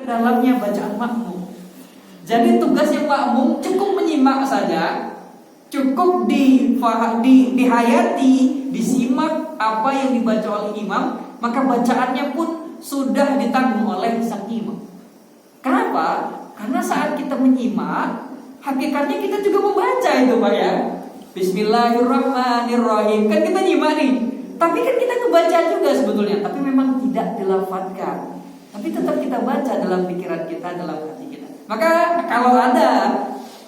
dalamnya bacaan makmum. Jadi tugasnya makmum cukup menyimak saja, cukup dihayati, disimak apa yang dibaca oleh imam, maka bacaannya pun sudah ditanggung oleh sang imam. Kenapa? Karena saat kita menyimak, hakikatnya kita juga membaca itu Pak ya. Bismillahirrahmanirrahim. Kan kita nyimak nih, tapi kan kita ngebaca juga sebetulnya, tapi memang tidak dilafadzkan. Tapi tetap kita baca dalam pikiran kita, dalam hati kita. Maka kalau ada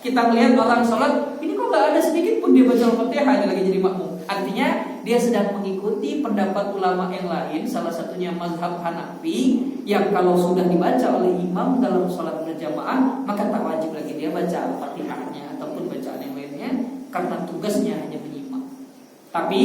kita melihat orang sholat, ini kok gak ada sedikit pun dia baca Al-Fatihah, dia lagi jadi makmum. Artinya dia sedang mengikuti pendapat ulama yang lain, salah satunya mazhab Hanafi, yang kalau sudah dibaca oleh imam dalam sholat berjamaah, maka tak wajib lagi dia baca Al-Fatihahnya ataupun bacaan yang lainnya, karena tugasnya hanya menyimak. Tapi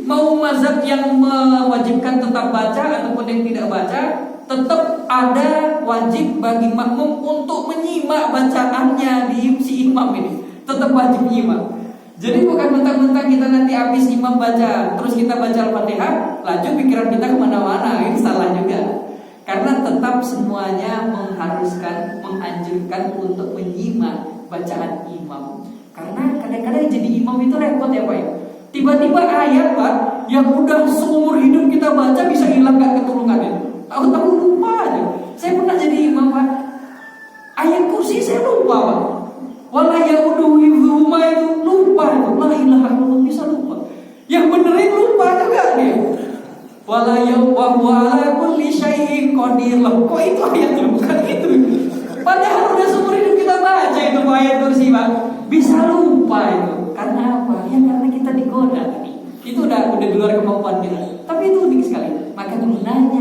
mau mazhab yang mewajibkan tetap baca ataupun yang tidak baca, tetap ada wajib bagi makmum untuk menyimak bacaannya di si imam ini. Tetap wajib menyimak. Jadi bukan mentang-mentang kita nanti habis imam baca, terus kita baca Al-Fatihah, laju pikiran kita kemana-mana. Ini salah juga. Karena tetap semuanya mengharuskan, menganjurkan untuk menyimak bacaan imam. Karena kadang-kadang jadi imam itu repot ya Pak ya. Tiba-tiba ayat Pak yang udah seumur hidup kita baca bisa hilang gak ketulungannya. Tahu-tahu lupa aja. Saya pernah jadi imam Pak, ayat kursi saya lupa Pak. Wala yauduhu hifdzuhuma itu lupa itu. La ilaha illallah, bisa lupa. Yang benerin lupa juga dia. Wala yauduhu ala kulli syai'in qadir. Kok itu ayatnya bukan itu? Padahal udah seumur hidup kita baca itu ayat kursi Pak. Bisa lupa itu. Karena apa? Ya karena kita digoda tadi. Itu udah di luar kemampuan kita. Tapi itu unik sekali. Maka gunanya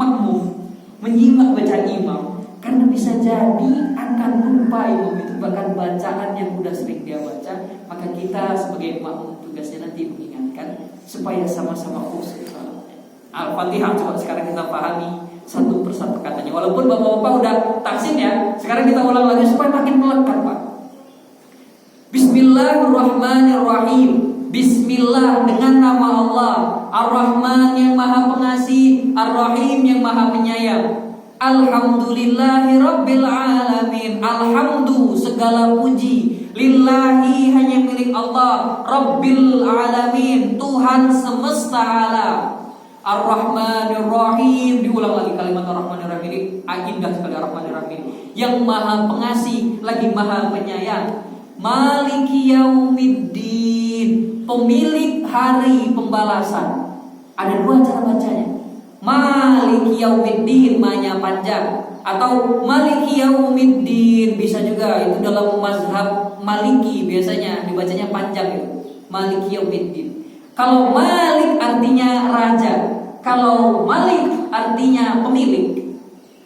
makmum menyimak bacaan imam, karena bisa jadi akan lupa imam itu bahkan bacaan yang udah sering dia baca. Maka kita sebagai makmum tugasnya nanti mengingatkan supaya sama-sama khusyuk. Al-Fatihah coba sekarang kita pahami satu persatu katanya. Walaupun bapak-bapak udah taksin ya, sekarang kita ulang lagi supaya makin melekat Pak. Bismillahirrahmanirrahim. Bismillah, dengan nama Allah, Ar-Rahman yang maha pengasih, Ar-Rahim yang maha penyayang. Alhamdulillahi Rabbil Alamin. Alhamdu, segala puji, lillahi, hanya milik Allah, Rabbil Alamin, Tuhan semesta alam. Ar-Rahmanir-Rahim. Diulang lagi kalimat Ar-Rahmanir-Rahim ini indah sekali. Ar-Rahmanir-Rahim yang maha pengasih lagi maha penyayang. Maliki yaumiddin, pemilik hari pembalasan. Ada dua cara bacanya. Maliki yaumiddin, ma-nya panjang, atau Maliki yaumiddin bisa juga. Itu dalam mazhab Maliki biasanya dibacanya panjang itu. Maliki yaumiddin. Kalau Malik artinya raja, kalau Malik artinya pemilik.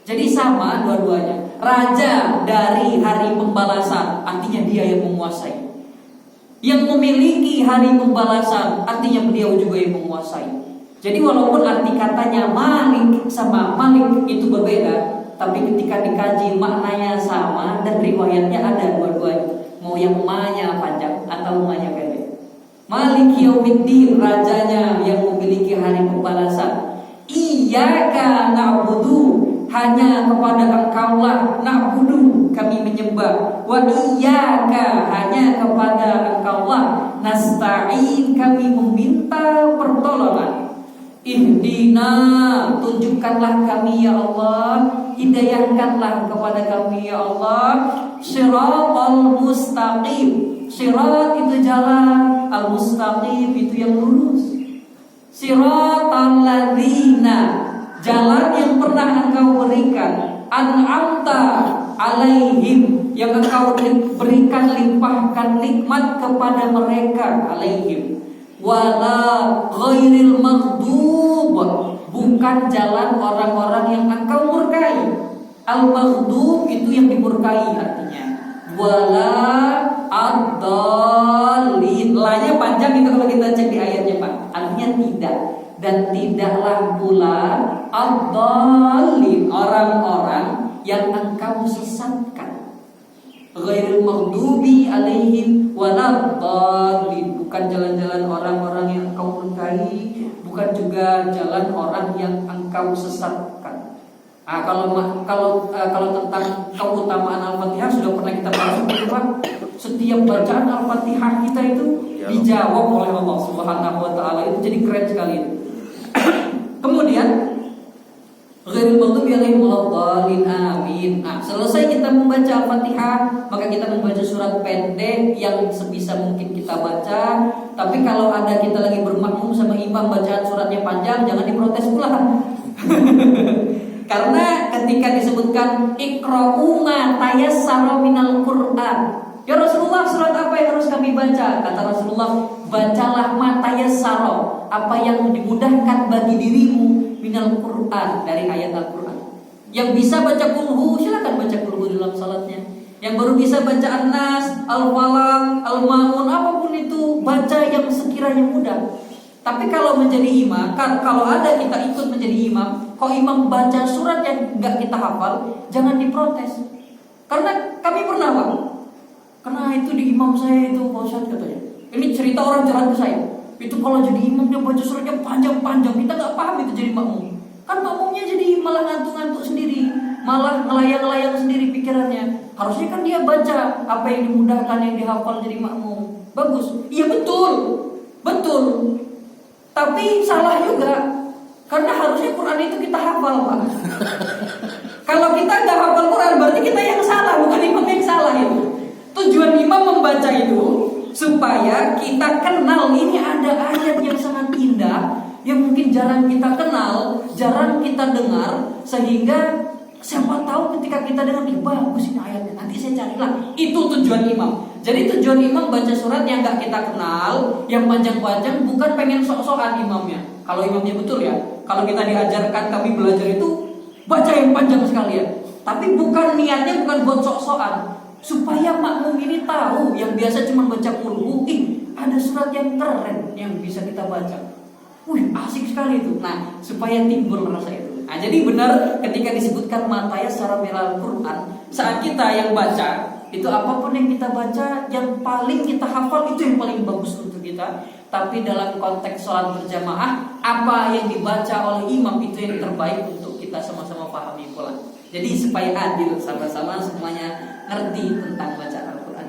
Jadi sama dua-duanya. Raja dari hari pembalasan, artinya dia yang menguasai. Yang memiliki hari pembalasan, artinya beliau juga yang menguasai. Jadi walaupun arti katanya Malik sama Malik itu berbeda, tapi ketika dikaji maknanya sama dan riwayatnya ada dua-duanya. Mau yang ma-nya panjang atau ma-nya pendek. Malik yaumiddin, rajanya yang memiliki hari pembalasan. Iyyaka na'budu, hanya kepada Engkaulah, na'budu, kami menyembah. Wa iyyaka, hanya kepada Engkaulah, nasta'in, kami meminta pertolongan. Ihdina, tunjukkanlah kami ya Allah, hidayahkanlah kepada kami ya Allah, Shiratal mustaqim. Shirat itu jalan, al-mustaqim itu yang lurus. Shiratal ladzina, jalan yang pernah Engkau berikan, an'amta alaihim, yang Engkau berikan limpahkan nikmat kepada mereka, alaihim. Wala ghairil maghdub, bukan jalan orang-orang yang Engkau murkai. Al-maghdub itu yang dimurkai artinya. Wala ad-dallin, la-nya panjang itu kalau kita cek di ayatnya Pak. Artinya tidak. Dan tidaklah pula ad-dallin, orang-orang yang Engkau sesatkan. Ghairil maghdubi alaihim waladdallin, bukan jalan-jalan orang-orang yang Engkau murkai, bukan juga jalan orang yang Engkau sesatkan. Kalau tentang keutamaan Al-Fatihah sudah pernah kita bahas bahwa setiap bacaan Al-Fatihah kita itu dijawab oleh Allah Subhanahu wa taala. Itu jadi keren sekali. Kemudian ghairil maghdubi alaihim waladdallin amin. Selesai kita membaca Al-Fatihah, maka kita membaca surat pendek yang sebisa mungkin kita baca. Tapi kalau ada kita lagi bermakmum sama imam bacaan suratnya panjang, jangan diprotes pula. Karena ketika disebutkan iqra'u ma tayassara minal Qur'an, ya Rasulullah, surat apa yang harus kami baca? Kata Rasulullah, bacalah ma tayassara, apa yang dimudahkan bagi dirimu minal Qur'an, dari ayat Al-Qur'an. Yang bisa baca kulhu, silakan baca kulhu dalam salatnya. Yang baru bisa baca An-Nas, Al-Falaq, Al-Ma'un, apapun itu, baca yang sekiranya mudah. Tapi kalau menjadi imam, kalau ada kita ikut menjadi imam, kalau imam baca surat yang nggak kita hafal, jangan diprotes. Karena kami pernah, Pak, karena itu di imam saya itu, Pak Ustadz katanya, ini cerita orang curhat ke saya. Itu kalau jadi imam dia baca suratnya panjang-panjang, kita nggak paham itu jadi makmum. Kan makmumnya jadi malah ngantuk-ngantuk sendiri, malah ngelayang-layang sendiri pikirannya. Harusnya kan dia baca apa yang dimudahkan, yang dihafal jadi makmum. Bagus, iya betul. Tapi salah juga, karena harusnya Quran itu kita hafal, Pak. Kalau kita nggak hafal Quran, berarti kita yang salah, bukan imam yang salah itu. Tujuan imam membaca itu supaya kita kenal ini ada ayat yang sangat indah, yang mungkin jarang kita kenal, jarang kita dengar, sehingga siapa tahu ketika kita dengar, bagus ini ayatnya, nanti saya carilah. Itu tujuan imam. Jadi tujuan imam baca surat yang gak kita kenal, yang panjang-panjang, bukan pengen sok-sokan imamnya. Kalau imamnya betul ya, kalau kita diajarkan, kami belajar itu baca yang panjang sekali ya. Tapi bukan niatnya, bukan buat sok-sokan, supaya makmum ini tahu yang biasa cuma baca kulhu, ada surat yang keren yang bisa kita baca. Asik sekali itu. Nah, supaya timbul rasa itu. Nah, jadi benar ketika disebutkan matanya secara minal Quran, saat kita yang baca, itu apapun yang kita baca, yang paling kita hafal itu yang paling bagus untuk kita. Tapi dalam konteks sholat berjamaah, apa yang dibaca oleh imam itu yang terbaik untuk kita sama-sama pahami pula. Jadi supaya adil, sama-sama semuanya ngerti tentang bacaan Al-Quran.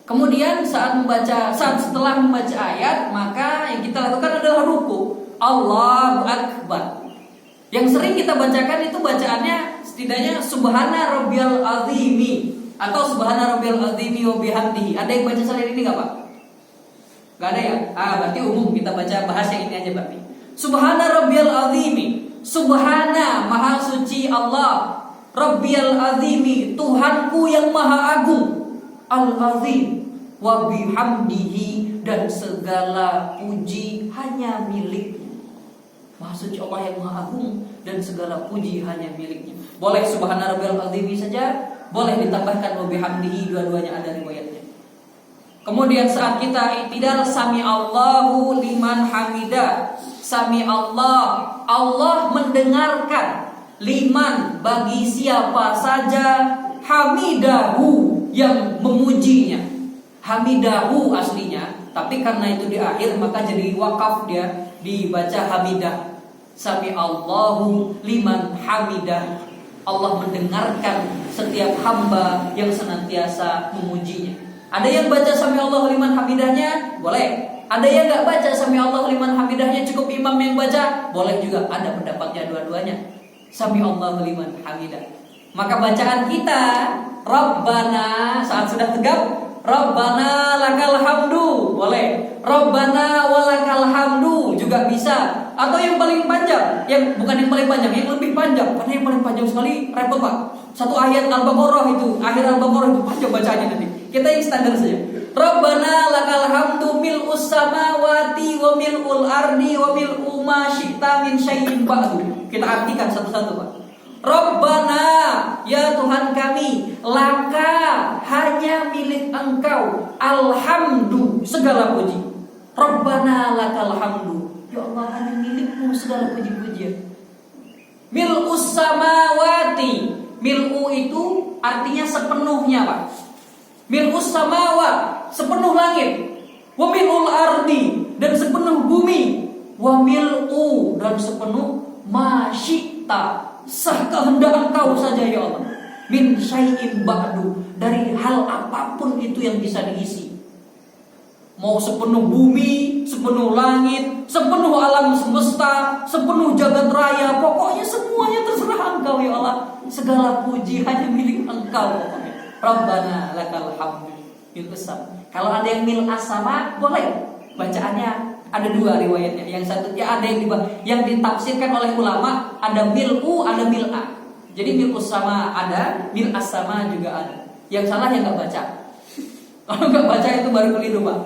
Kemudian setelah membaca ayat, maka yang kita lakukan adalah ruku. Allahu Akbar. Yang sering kita bacakan itu bacaannya setidaknya Subhana Rabbiyal Azimi atau Subhana Rabbiyal Azimi wa bihamdihi. Ada yang baca selain ini nggak, Pak? Nggak ada ya? Berarti umum, kita baca bahas yang ini aja berarti. Subhana Rabbiyal Azimi, Subhana Maha Suci Allah, Rabbiyal Azimi, Tuhanku yang Maha Agung, Al-Azim, wa bihamdihi, dan segala puji hanya miliknya. Maha Suci Allah yang Maha Agung dan segala puji hanya miliknya. Boleh Subhana Rabbiyal Azimi saja, boleh ditambahkan wa bihamdihi, dua-duanya ada riwayatnya. Kemudian saat kita i'tidal, sami Allahu liman hamidah. Sami Allah, Allah mendengarkan, liman bagi siapa saja, hamidahu yang memujinya. Hamidahu aslinya, tapi karena itu di akhir maka jadi wakaf, dia dibaca hamidah. Sami Allahu liman hamidah. Allah mendengarkan setiap hamba yang senantiasa memujinya. Ada yang baca sami Allahu liman hamidahnya, boleh. Ada yang gak baca sami Allahu liman hamidahnya, cukup imam yang baca, boleh juga. Ada pendapatnya dua-duanya. Sami Allahu liman hamidah. Maka bacaan kita, Rabbana, saat sudah tegap, Rabbana lakal hamdu, boleh. Rabbana walakal hamdu juga bisa. Atau yang paling panjang, yang bukan yang paling panjang, yang lebih panjang. Karena yang paling panjang sekali repot, Pak. Satu ayat Al-Baqarah itu, akhir Al-Baqarah itu panjang bacaannya nanti. Kita yang standar saja. Rabbana lakal hamdu mil'us samawati wa mil'ul ardi wa mil'u ma syi'ta min syai'in ba'du. Kita artikan satu-satu, Pak. Rabbana, ya Tuhan kami, laka, hanya milik Engkau, alhamdu, segala puji. Rabbana lakal hamdu, ya Allah, hanya milikmu segala puji-pujian. Mil'us samawati, mil'u itu artinya sepenuhnya, Pak. Mil'us samawat, sepenuh langit. Wa mil'ul ardi, dan sepenuh bumi. Wa mil'u, dan sepenuh ma syi'ta, sah kehendak Engkau saja ya Allah. Min syai'in ba'du, dari hal apapun itu yang bisa diisi. Mau sepenuh bumi, sepenuh langit, sepenuh alam semesta, sepenuh jagat raya, pokoknya semuanya terserah Engkau ya Allah. Segala puji hanya milik Engkau pokoknya. Rabbana lakal hamdu mil as-sama. Kalau ada yang mil as-sama boleh. Bacaannya ada dua riwayatnya. Yang satu ya ada yang ditafsirkan oleh ulama, ada mil'u, ada mil'a. Jadi mil as-sama ada, mil as-sama juga ada. Yang salah yang nggak baca. Kalau nggak baca itu baru keliru, Pak.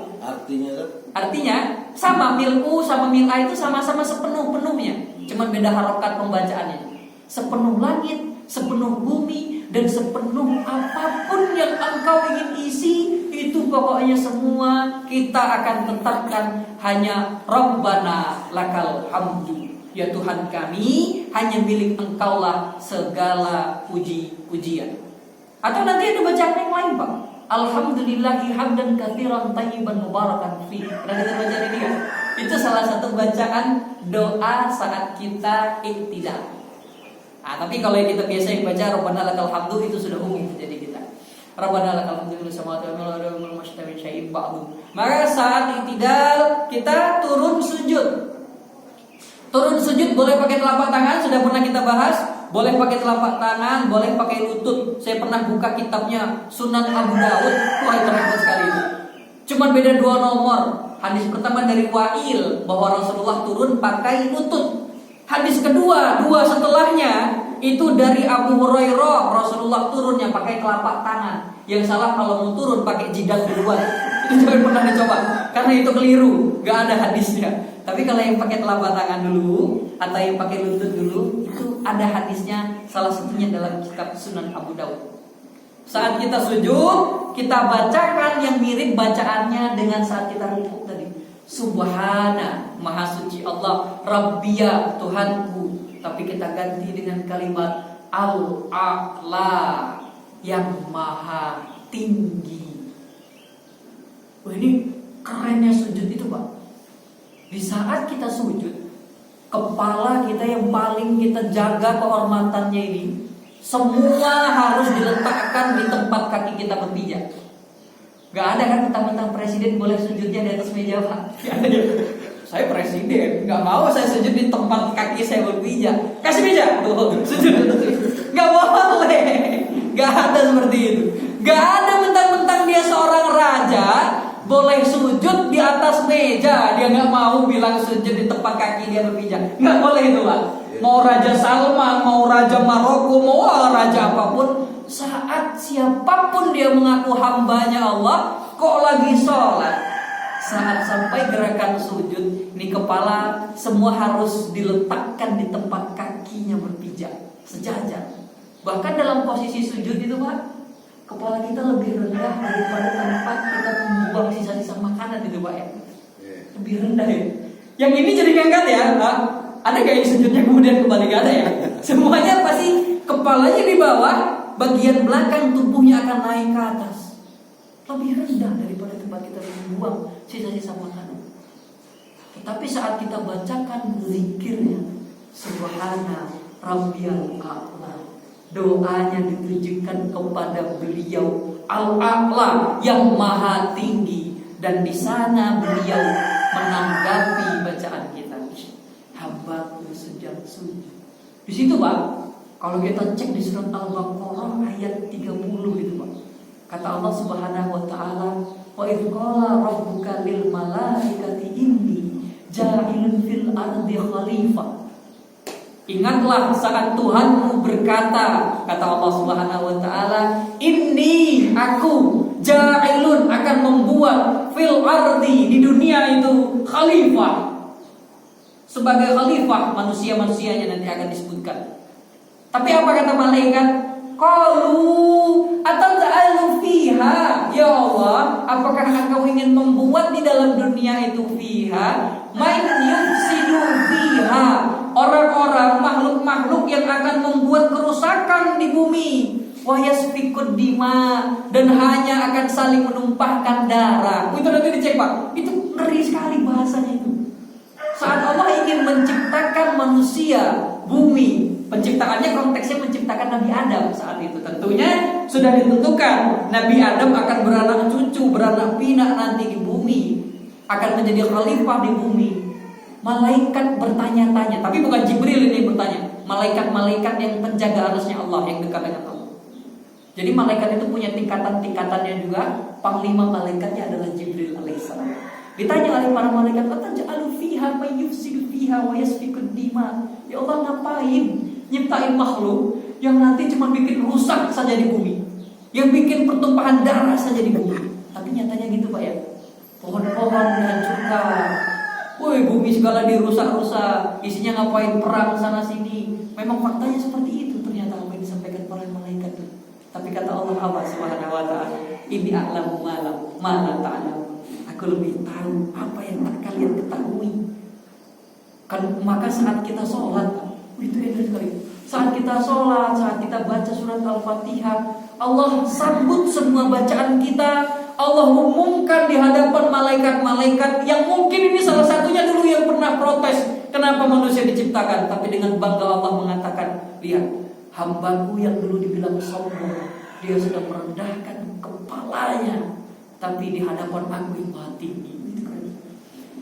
Artinya sama mil'u sama mil'a itu sama-sama sepenuh-penuhnya. Cuman beda harokat pembacaannya. Sepenuh langit, sepenuh bumi, dan sepenuh apapun yang Engkau ingin isi, itu pokoknya semua kita akan tetapkan hanya Rabbana lakal hamdu. Ya Tuhan kami, hanya milik Engkaulah segala puji-pujian. Atau nanti ada bacaan yang lain, Pak. Alhamdulillahi hamdan katsiran thayyiban mubarakan fi. Pernah dengar bacaan ini kan? Itu salah satu bacaan doa saat kita iktidal. Tapi kalau yang kita biasa yang baca Rabbana lakal hamdu itu sudah umum jadi kita. Rabbana lakal hamdu samawati wal ardi wal mashtami syai'in ba'du. Maka saat iktidal kita turun sujud. Turun sujud boleh pakai telapak tangan, sudah pernah kita bahas. Boleh pakai telapak tangan, boleh pakai lutut. Saya pernah buka kitabnya Sunan Abu Dawud. Wah, itu repot sekali itu. Cuman beda 2 nomor. Hadis pertama dari Wa'il bahwa Rasulullah turun pakai lutut. Hadis kedua, 2 setelahnya itu dari Abu Hurairah, Rasulullah turunnya pakai telapak tangan. Yang salah kalau mau turun pakai jidat duluan. Itu jangan pernah dicoba, karena itu keliru, gak ada hadisnya. Tapi kalau yang pakai telapak tangan dulu atau yang pakai lutut dulu, itu ada hadisnya. Salah satunya dalam kitab Sunan Abu Dawud. Saat kita sujud, kita bacakan yang mirip bacaannya dengan saat kita rukuk tadi. Subhana, maha suci Allah, Rabbiya, Tuhanku. Tapi kita ganti dengan kalimat Al-A'la, yang maha tinggi. Wah, ini kerennya sujud itu, Pak. Di saat kita sujud, kepala kita yang paling kita jaga kehormatannya ini, semua harus diletakkan di tempat kaki kita berpijak. Gak ada kan mentang-mentang presiden boleh sujudnya di atas meja, Pak. Saya presiden, gak mau saya sujud di tempat kaki saya berpijak. Kasih meja, tuh sujud. Gak boleh. Gak ada seperti itu. Gak ada mentang-mentang dia seorang raja boleh sujud di atas meja. Dia gak mau bilang sujud di tempat kaki dia berpijak. Gak boleh itu, Pak. Mau Raja Salman, mau Raja Maroko, mau raja apapun, saat siapapun dia mengaku hambanya Allah, kok lagi sholat, saat sampai gerakan sujud, ini kepala semua harus diletakkan di tempat kakinya berpijak, sejajar. Bahkan dalam posisi sujud itu, Pak, kepala kita lebih rendah daripada tempat kita membuang sisa-sisa makanan itu, Pak, ya. Lebih rendah ya. Yang ini jadi ngangkat ya, Pak. Ada gak yang sujudnya kemudian kembali gak ada ya? Semuanya pasti kepalanya di bawah, bagian belakang tubuhnya akan naik ke atas. Lebih rendah daripada tempat kita membuang sisa-sisa makanan. Tetapi saat kita bacakan zikirnya, Subhana Rabbiyal A'la, doanya ditujukan kepada beliau Al-A'la yang maha tinggi, dan di sana beliau menanggapi bacaan kita. Hambaku sedang sujud. Di situ, Pak, kalau kita cek di surat Al-Baqarah ayat 30 itu, Pak. Kata Allah Subhanahu wa taala, "Wa idz qala rabbuka lil malaikati inni ja'ilun fil ardi khalifah." Ingatlah saat Tuhanmu berkata, kata Allah Subhanahu wa taala, "Inni, aku ja'ilun akan membuat fil ardi, di dunia itu khalifah." Sebagai khalifah manusia-manusianya nanti akan disebutkan. Tapi apa kata malaikat? Qalu ataj'alu fiha, ya Allah, apakah Engkau ingin membuat di dalam dunia itu fiha man yufsidu fiha, orang-orang makhluk-makhluk yang akan membuat kerusakan di bumi, wa yasfikud dima, dan hanya akan saling menumpahkan darah. Itu nanti dicek, Pak. Itu ngeri sekali bahasanya itu. Saat Allah ingin menciptakan manusia, bumi, Penciptaannya konteksnya menciptakan Nabi Adam saat itu. Tentunya sudah ditentukan Nabi Adam akan beranak cucu, beranak pinak nanti di bumi, akan menjadi khalifah di bumi. Malaikat bertanya-tanya, tapi bukan Jibril ini yang bertanya. Malaikat-malaikat yang penjaga arasnya Allah, yang dekat dengan Allah. Jadi malaikat itu punya tingkatan-tingkatannya juga. Panglima malaikatnya adalah Jibril alaihissalam. Ditanya oleh para malaikat, "Ataj'alu fiha may yufsidu fiha wa yasfikud dima?" Ya Allah, ngapain nyiptain makhluk yang nanti cuma bikin rusak saja di bumi, yang bikin pertumpahan darah saja di bumi? Tapi nyatanya gitu Pak ya. Pohon-pohon dihancurkan. Woi, bumi segala dirusak-rusak, isinya ngapain perang sana sini. Memang faktanya seperti itu ternyata apa yang disampaikan para malaikat itu. Tapi kata Allah Subhanahu wa taala, "Inni a'lamu ma la ta'lamu." Aku lebih tahu apa yang tak kalian ketahui. Kan maka saat kita sholat, itu enak sekali. Saat kita sholat, saat kita baca surat Al-Fatihah, Allah sambut semua bacaan kita. Allah umumkan di hadapan malaikat-malaikat yang mungkin ini salah satunya dulu yang pernah protes kenapa manusia diciptakan, tapi dengan bangga Allah mengatakan, "Lihat, hambaku yang dulu dibilang sombong, dia sudah merendahkan kepalanya, tapi di hadapan aku yang maha tinggi."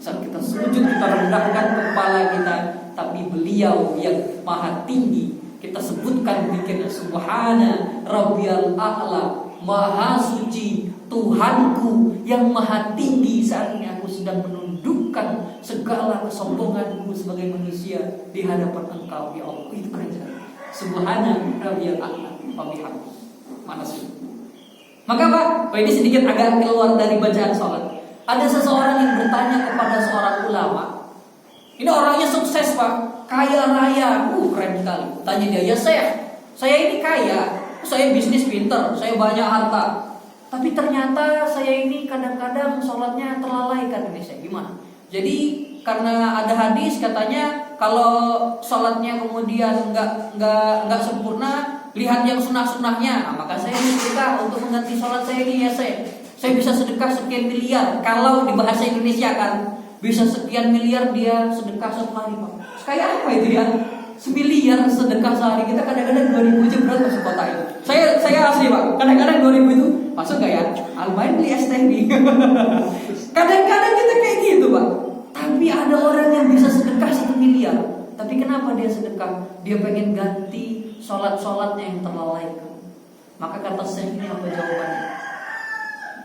Saat kita sujud, kita rendahkan kepala kita, tapi beliau yang maha tinggi kita sebutkan zikirnya, Subhana Rabbiyal A'la, maha suci Tuhanku yang maha tinggi. Saat ini aku sedang menundukkan segala kesombonganku sebagai manusia di hadapan Engkau ya Allah. Itu keren sekali. Subhana Rabbiyal A'la wa bihamdihi. Mana sih? Maka Pak, ini sedikit agak keluar dari bacaan sholat. Ada seseorang yang bertanya kepada seorang ulama. Ini orangnya sukses Pak, kaya raya, keren sekali. Tanya dia, "Ya saya ini kaya, saya bisnis pinter, saya banyak harta. Tapi ternyata saya ini kadang-kadang sholatnya terlalaikan." Ini saya gimana? Jadi karena ada hadis katanya kalau sholatnya kemudian nggak sempurna, lihat yang sunnah-sunnahnya. Maka saya sedekah untuk mengganti sholat saya ini ya saya bisa sedekah sekian miliar. Kalau di bahasa Indonesia kan bisa sekian miliar dia sedekah satu hari Pak. Kayak apa itu ya? 1.000.000.000 sedekah sehari. Kita kadang-kadang 2.000 aja berat masuk kota ini. Saya asli Pak. Kadang-kadang 2.000 itu masuk gak ya? Almain beli es teh nih. Kadang-kadang kita kayak gitu Pak. Tapi ada orang yang bisa sedekah 1 miliar. Tapi kenapa dia sedekah? Dia pengen ganti sholat-sholatnya yang terlalaikan. Maka kata saya, ini apa jawabannya?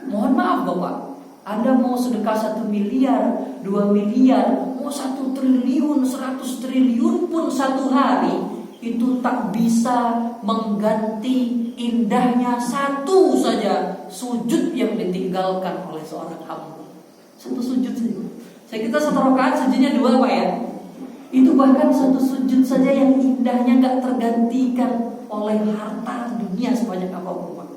Mohon maaf Bapak, Anda mau sedekah 1 miliar, 2 miliar, mau 1 triliun, 100 triliun pun satu hari, itu tak bisa mengganti indahnya satu saja sujud yang ditinggalkan oleh seorang hamba. Satu sujud saja. Saya kita 1 rakaat sujudnya 2 Pak ya. Itu bahkan 1 sujud saja yang indahnya gak tergantikan oleh harta dunia sebanyak apapun Pak.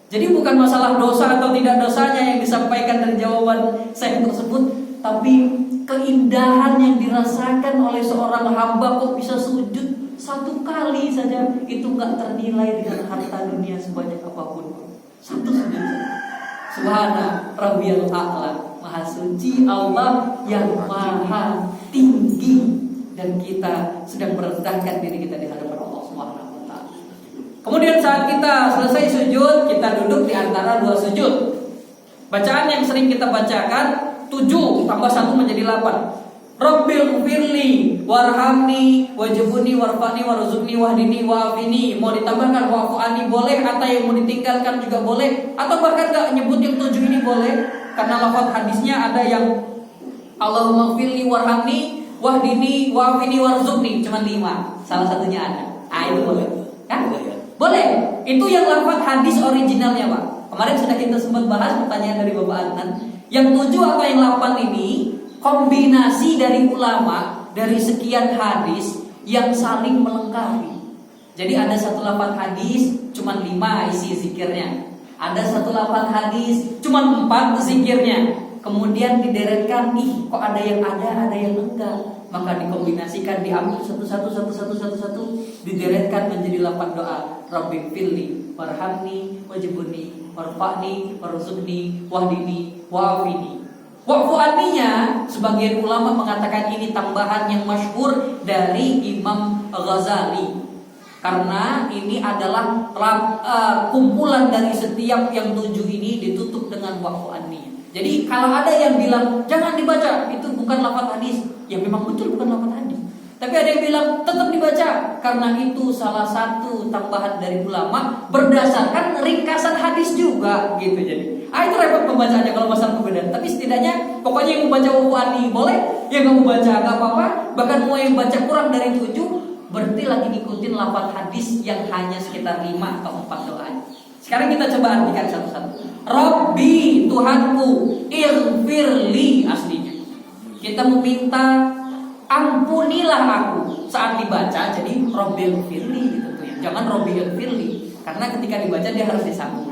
Jadi bukan masalah dosa atau tidak dosanya yang disampaikan dari jawaban saya tersebut, tapi keindahan yang dirasakan oleh seorang hamba kok bisa sujud 1 kali saja, itu gak ternilai dengan harta dunia sebanyak apapun. 1 sujud saja. Subhana Rabbiyal A'la, maha suci Allah yang maha tinggi. Dan kita sedang merendahkan diri kita di hadapan Allah Subhanahu wa taala. Kemudian saat kita selesai sujud, kita duduk di antara 2 sujud. Bacaan yang sering kita bacakan 7 tambah 1 menjadi 8. Rabbil firli warhamni wajibuni warfani warzuqni wahdini wa'afini. Mau ditambahkan wa'fu'ani boleh, atau yang mau ditinggalkan juga boleh, atau bahkan gak nyebut yang 7 ini boleh. Karena lafaz hadisnya ada yang Allahumma firli warhamni wahdini wa'afini warzuqni, cuma 5. Salah satunya ada. Itu boleh. Kan? Boleh. Itu yang lafaz hadis originalnya Pak. Kemarin sudah kita sempat bahas pertanyaan dari Bapak Adnan. Yang 7 atau yang 8 ini kombinasi dari ulama dari sekian hadis yang saling melengkapi. Jadi ada 1 lafaz hadis cuma 5 isi zikirnya. Ada 1 lafaz hadis cuma 4 zikirnya. Kemudian dideretkan, kok ada yang enggak. Maka dikombinasikan, diambil satu-satu, dideretkan menjadi 8 doa. Rabbi firli warhamni wajibuni warfa'ni warzuqni wahdini wa'afini. Wa'fu'aninya sebagian ulama mengatakan ini tambahan yang masyhur dari Imam Ghazali. Karena ini adalah kumpulan dari setiap yang 7 ini ditutup dengan wa'fu anni. Jadi kalau ada yang bilang jangan dibaca, itu bukan lafaz hadis. Ya memang betul bukan lafaz hadis. Tapi ada yang bilang tetap dibaca karena itu salah satu tambahan dari ulama berdasarkan ringkasan hadis juga gitu. Jadi itu repot pembacaannya kalau masalah perbedaan. Tapi setidaknya pokoknya yang membaca wa'fu anni boleh, yang nggak membaca nggak apa-apa. Bahkan mau yang baca kurang dari 7 berarti lagi ngikutin lafaz hadis yang hanya sekitar 5 atau 4 doa. Sekarang kita coba artikan satu-satu. Rabbi, Tuhanku, irfirli aslinya. Kita meminta ampunilah aku saat dibaca, jadi Rabbi irfirli gitu ya. Jangan Rabbi irfirli, karena ketika dibaca dia harus disambung.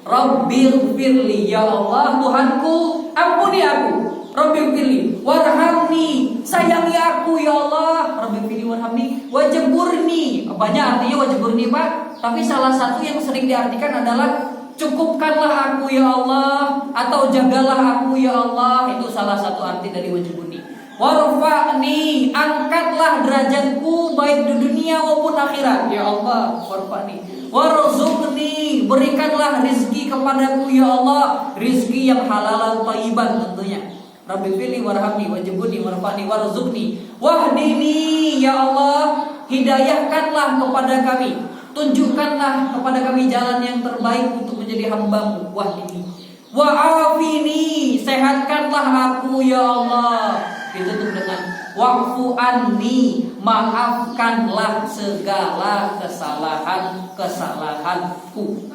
Rabbi irfirli, ya Allah Tuhanku, ampuni aku. Rabbi irfirli, warhamni, sayangi aku ya Allah. Rabbi irfirli warhamni, wajburni. Banyak artinya wajburni Pak, tapi salah satu yang sering diartikan adalah cukupkanlah aku ya Allah, atau jagalah aku ya Allah. Itu salah satu arti dari wajburni. Warfa'ni, angkatlah derajatku baik di dunia maupun akhirat ya Allah. Warfa'ni, warzuqni, berikanlah rizki kepadaku ya Allah, rizki yang halal thayyiban tentunya. Rabbi fili warhamni wajibuni warfa'ni warzuqni wahdini, ya Allah hidayahkanlah kepada kami, tunjukkanlah kepada kami jalan yang terbaik untuk menjadi hamba-Mu. Wahdini wa'afini, sehatkanlah aku ya Allah. Ditutup dengan wa'fu anni, maafkanlah segala kesalahanku.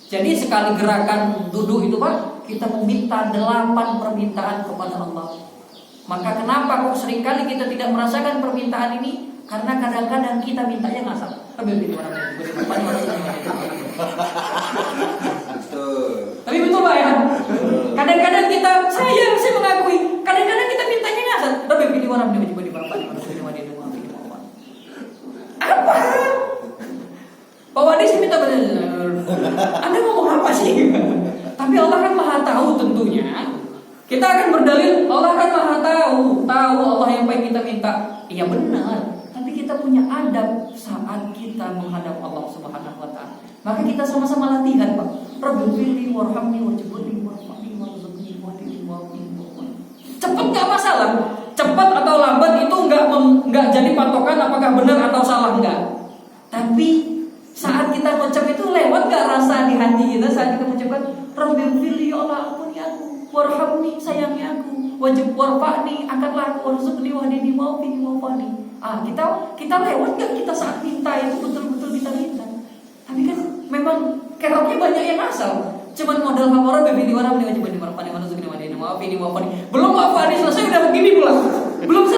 Jadi sekali gerakan duduk itu Pak, kita meminta 8 permintaan kepada Allah. Maka kenapa kok seringkali kita tidak merasakan permintaan ini? Karena kadang-kadang kita mintanya ngasal. Tapi betul Pak ya. Kadang-kadang saya mengakui, kadang-kadang kita mintanya ngasal. Rabbi pilih warna apa? Pak Wadi sih minta Anda ngomong apa sih? Tapi Allah kan maha tahu tentunya. Kita akan berdalil Allah kan maha tahu Allah yang pengen kita minta. Iya benar. Tapi kita punya adab saat kita menghadap Allah Subhanahu wa taala. Maka kita sama-sama latihan, Pak. Rabbighfirli warhamni wajburni warhamni warzuqni wahdini wa'afini. Cepat enggak masalah. Cepat atau lambat itu enggak jadi patokan apakah benar atau salah enggak. Tapi saat kita mengucap itu lewat enggak rasa di hati kita saat kita mengucapkan Rabbighfirli, ya Allah ampuni aku, warhamni, sayangi aku, wajib warfa'ni, angkatlah aku, warzuqni wahdini wa'afini wa'afini. Kita lewat enggak kita saat minta itu betul-betul kita minta. Tapi kan memang keroknya banyak yang asal. Cuman modal hafalan bebili warhamni wajib warfa'ni warzuqni wahdini wa'afini wa'afini. Belum wa'afani selesai udah begini pula. Belum